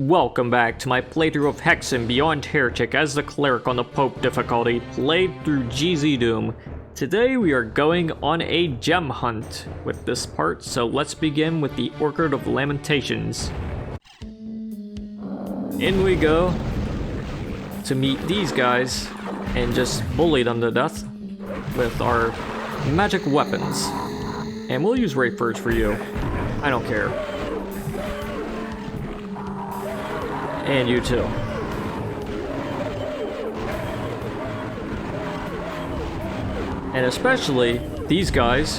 Welcome back to my playthrough of Hexen Beyond Heretic as the Cleric on the Pope difficulty, played through GZDoom. Today we are going on a gem hunt with this part, so let's begin with the Orchid of Lamentations. In we go to meet these guys and just bully them to death with our magic weapons. And we'll use Refectory for you. I don't care. And you too. And especially these guys.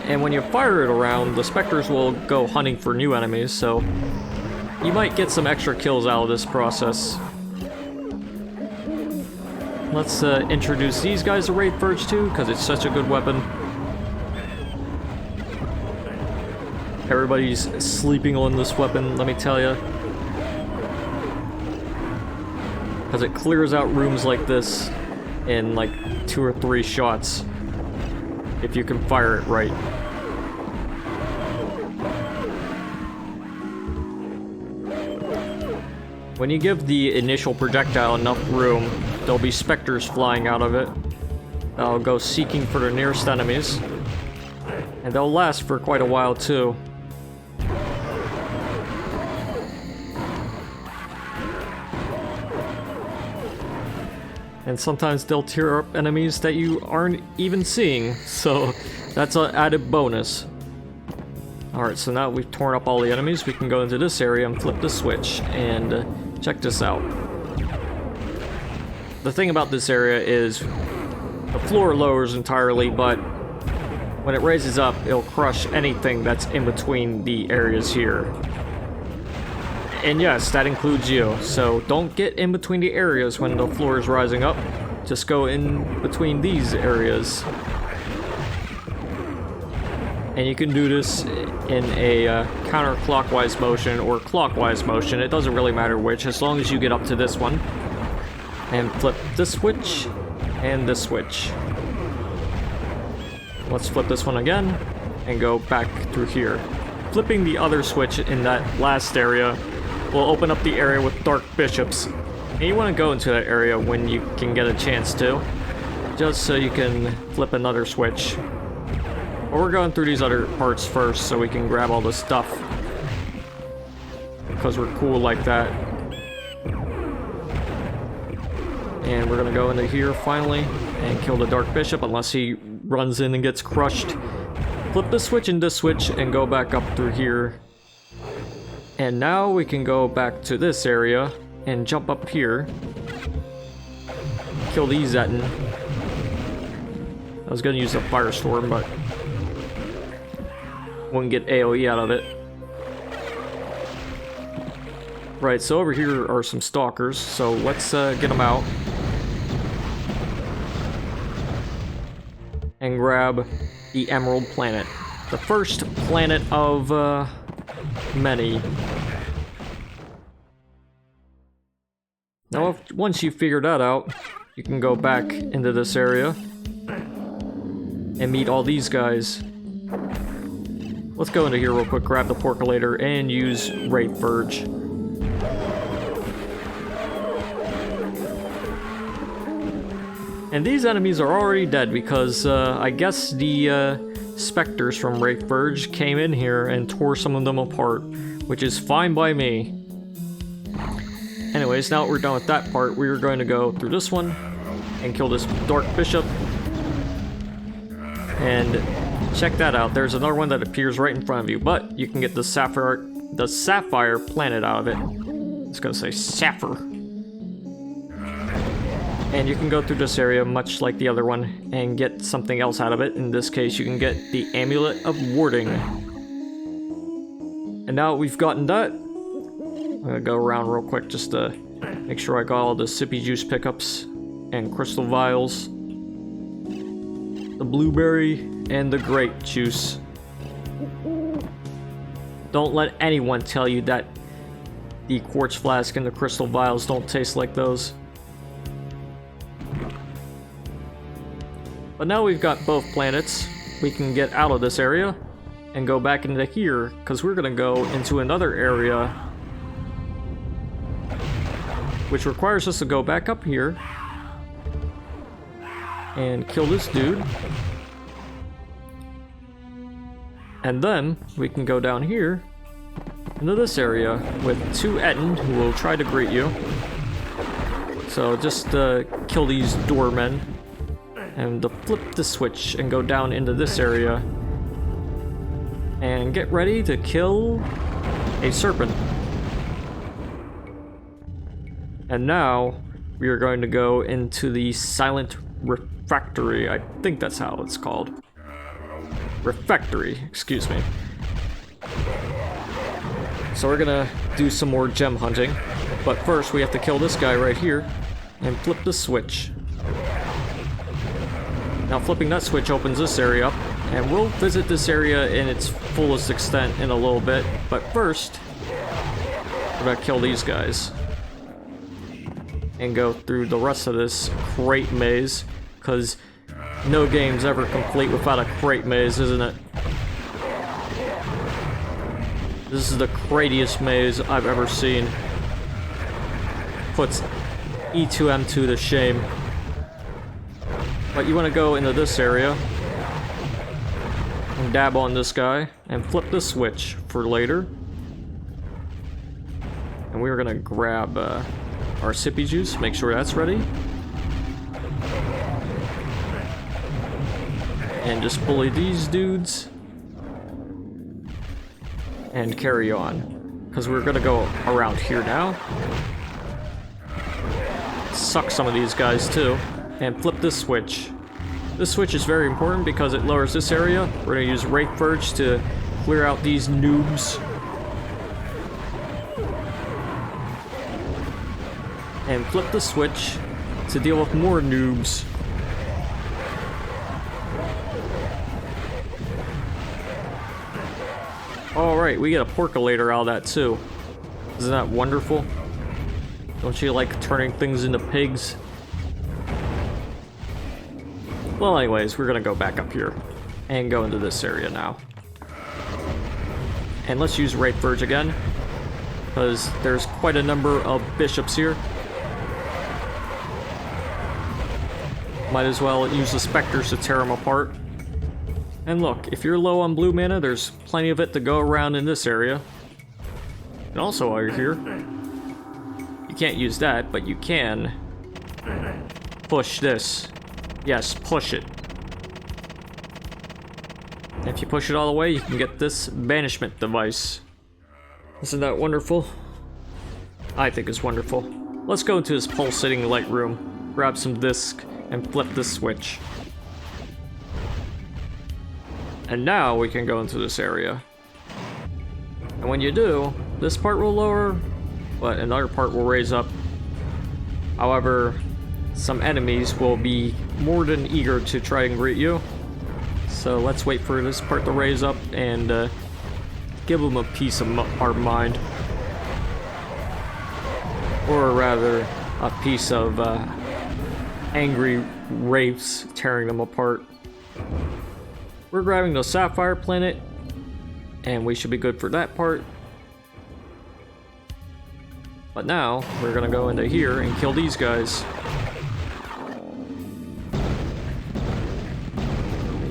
And when you fire it around, the specters will go hunting for new enemies, so you might get some extra kills out of this process. Let's introduce these guys to Refectory too, because it's such a good weapon. Everybody's sleeping on this weapon, let me tell you. Because it clears out rooms like this in like 2 or 3 shots. If you can fire it right. When you give the initial projectile enough room, there'll be specters flying out of it. That'll go seeking for the nearest enemies. And they'll last for quite a while too. And sometimes they'll tear up enemies that you aren't even seeing, so that's an added bonus. Alright, so now we've torn up all the enemies, we can go into this area and flip the switch, and check this out. The thing about this area is the floor lowers entirely, but when it raises up, it'll crush anything that's in between the areas here. And yes, that includes you, so don't get in between the areas when the floor is rising up. Just go in between these areas. And you can do this in a counterclockwise motion or clockwise motion. It doesn't really matter which, as long as you get up to this one. And flip this switch and this switch. Let's flip this one again and go back through here. Flipping the other switch in that last area will open up the area with dark bishops. And you want to go into that area when you can get a chance to, just so you can flip another switch. But we're going through these other parts first so we can grab all the stuff, because we're cool like that. And we're gonna go into here finally and kill the dark bishop unless he runs in and gets crushed. Flip the switch and this switch and go back up through here. And now we can go back to this area and jump up here. Kill these Zetten. I was gonna use a firestorm, but wouldn't get AoE out of it. Right, so over here are some stalkers, so let's get them out. And grab the Emerald Planet. The first planet of many. Now, once you figure that out, you can go back into this area and meet all these guys. Let's go into here real quick, grab the Porculator, and use Refectory. And these enemies are already dead because I guess the specters from Refectory came in here and tore some of them apart, which is fine by me. Anyways, now that we're done with that part, we are going to go through this one and kill this Dark Bishop. And check that out, there's another one that appears right in front of you, but you can get the Sapphire Planet out of it. I was gonna say Sapphire. And you can go through this area much like the other one and get something else out of it. In this case, you can get the Amulet of Warding. And now we've gotten that, I'm gonna go around real quick just to make sure I got all the sippy juice pickups and crystal vials, the blueberry, and the grape juice. Don't let anyone tell you that the quartz flask and the crystal vials don't taste like those. But now we've got both planets, we can get out of this area and go back into here, because we're gonna go into another area which requires us to go back up here and kill this dude. And then we can go down here into this area with 2 Etten who will try to greet you. So just kill these doormen and flip the switch and go down into this area and get ready to kill a serpent. And now we are going to go into the silent Refectory. I think that's how it's called. Refectory, excuse me. So we're gonna do some more gem hunting, but first we have to kill this guy right here and flip the switch. Now flipping that switch opens this area up, and we'll visit this area in its fullest extent in a little bit, but first we're gonna kill these guys and go through the rest of this crate maze, because no game's ever complete without a crate maze, isn't it? This is the cratiest maze I've ever seen. Puts E2M2 to shame. But you want to go into this area and dab on this guy and flip the switch for later. And we're gonna grab our sippy juice, make sure that's ready. And just bully these dudes. And carry on. Because we're gonna go around here now. Suck some of these guys too. And flip this switch. This switch is very important because it lowers this area. We're gonna use Wraith Verge to clear out these noobs. And flip the switch to deal with more noobs. Alright, we get a percolator out of that too. Isn't that wonderful? Don't you like turning things into pigs? Well, anyways, we're gonna go back up here and go into this area now. And let's use Wraith Verge again, because there's quite a number of bishops here. Might as well use the specters to tear them apart. And look, if you're low on blue mana, there's plenty of it to go around in this area. And also while you're here, you can't use that, but you can push this. Yes, push it. If you push it all the way, you can get this banishment device. Isn't that wonderful? I think it's wonderful. Let's go into this pulsating light room, grab some disc, and flip this switch. And now we can go into this area. And when you do, this part will lower, but another part will raise up. However, some enemies will be more than eager to try and greet you. So let's wait for this part to raise up and give them a piece of our mind. Or rather, a piece of angry wraiths tearing them apart. We're grabbing the Sapphire Planet, and we should be good for that part. But now, we're gonna go into here and kill these guys.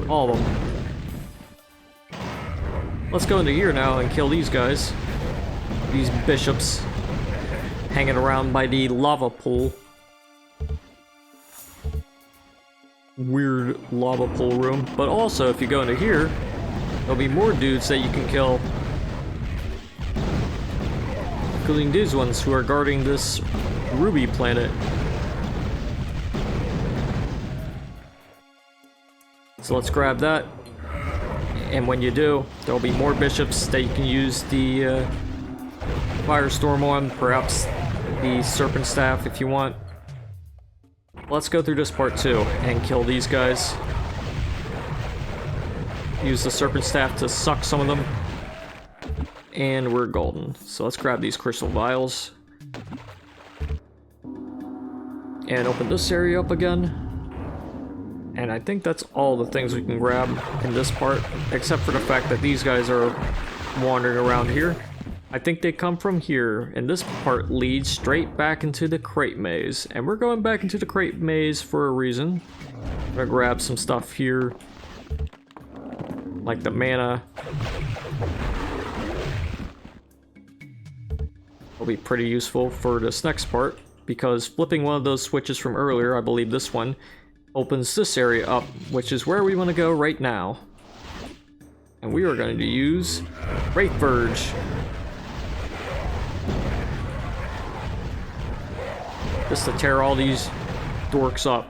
All of them. Let's go into here now and kill these guys. These bishops hanging around by the lava pool. Weird lava pool room. But also, if you go into here, there'll be more dudes that you can kill, including these ones who are guarding this ruby planet. So let's grab that, and when you do, there'll be more bishops that you can use the Firestorm on, perhaps the Serpent Staff if you want. Let's go through this part too and kill these guys. Use the Serpent Staff to suck some of them. And we're golden. So let's grab these crystal vials. And open this area up again. And I think that's all the things we can grab in this part, except for the fact that these guys are wandering around here. I think they come from here, and this part leads straight back into the crate maze. And we're going back into the crate maze for a reason. I'm gonna grab some stuff here, like the mana. Will be pretty useful for this next part, because flipping one of those switches from earlier, I believe this one, opens this area up, which is where we want to go right now. And we are going to use Wraith Verge. Just to tear all these dorks up.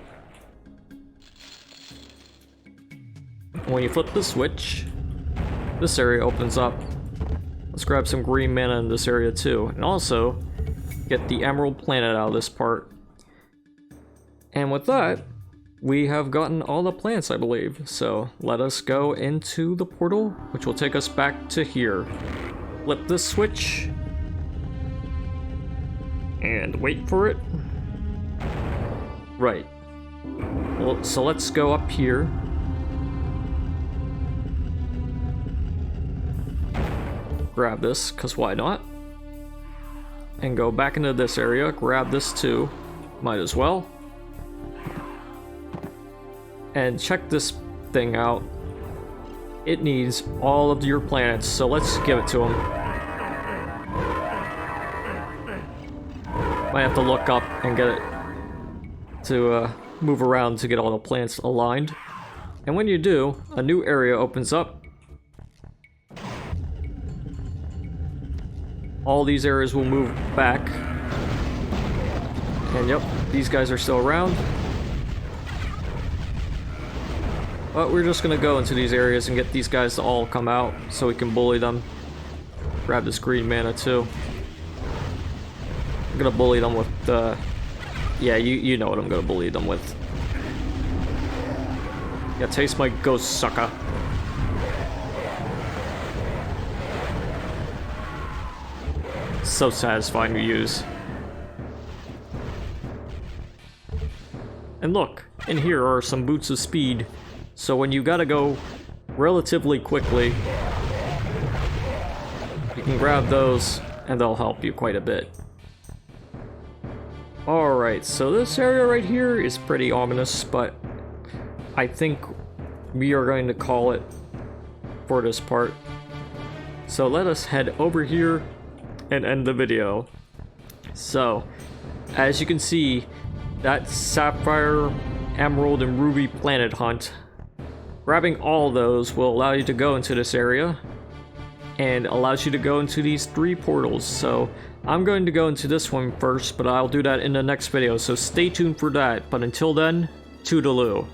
When you flip the switch, this area opens up. Let's grab some green mana in this area too. And also, get the Emerald Planet out of this part. And with that, we have gotten all the plants, I believe. So let us go into the portal, which will take us back to here. Flip this switch. And wait for it. Right. Well, so let's go up here. Grab this, because why not? And go back into this area. Grab this too. Might as well. And check this thing out. It needs all of your planets, so let's give it to him. Might have to look up and get it to move around to get all the plants aligned. And when you do, a new area opens up. All these areas will move back. And yep, these guys are still around. But we're just gonna go into these areas and get these guys to all come out so we can bully them. Grab this green mana too. I'm gonna bully them with yeah, you know what I'm gonna bully them with. Yeah, taste my ghost, sucker. So satisfying to use. And look, in here are some boots of speed. So when you gotta go relatively quickly, you can grab those and they'll help you quite a bit. Alright, so this area right here is pretty ominous, but I think we are going to call it for this part. So let us head over here and end the video. So, as you can see, that Sapphire, Emerald, and Ruby planet hunt, grabbing all those will allow you to go into this area and allows you to go into these 3 portals. So I'm going to go into this one first, but I'll do that in the next video, so stay tuned for that. But until then, toodaloo.